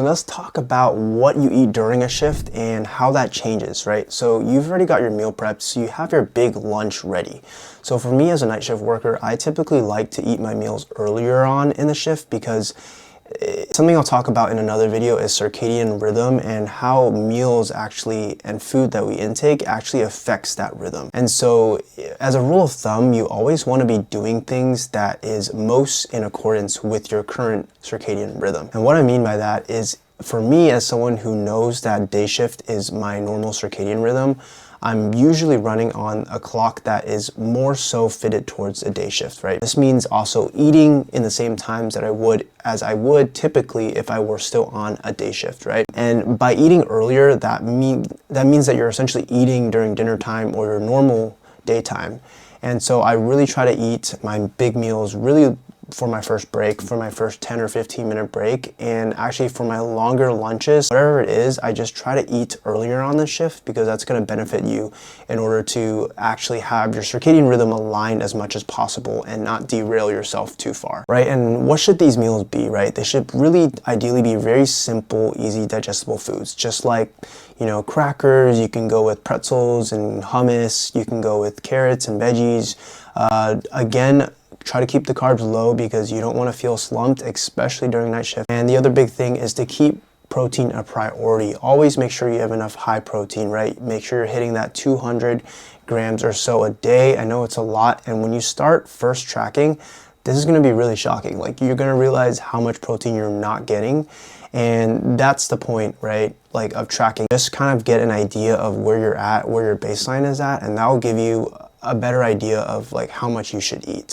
let's talk about what you eat during a shift and how that changes, right? So you've already got your meal prepped, so you have your big lunch ready. So for me as a night shift worker, I typically like to eat my meals earlier on in the shift because something I'll talk about in another video is circadian rhythm and how meals actually and food that we intake actually affects that rhythm. And so as a rule of thumb, you always want to be doing things that is most in accordance with your current circadian rhythm. And what I mean by that is, for me as someone who knows that day shift is my normal circadian rhythm, I'm usually running on a clock that is more so fitted towards a day shift, right? This means also eating in the same times that I would typically if I were still on a day shift, right? And by eating earlier, that means that you're essentially eating during dinner time or your normal daytime. And so I really try to eat my big meals really for my first break, for my first 10 or 15 minute break, and actually for my longer lunches, whatever it is, I just try to eat earlier on the shift because that's going to benefit you in order to actually have your circadian rhythm aligned as much as possible and not derail yourself too far, right? And what should these meals be, right? They should really ideally be very simple, easy, digestible foods, just like, you know, crackers. You can go with pretzels and hummus. You can go with carrots and veggies. Again, try to keep the carbs low because you don't want to feel slumped, especially during night shift. And the other big thing is to keep protein a priority. Always make sure you have enough high protein, right? Make sure you're hitting that 200 grams or so a day. I know it's a lot. And when you start first tracking, this is going to be really shocking. Like, you're going to realize how much protein you're not getting. And that's the point, right? Like, of tracking. Just kind of get an idea of where you're at, where your baseline is at, and that will give you a better idea of like how much you should eat.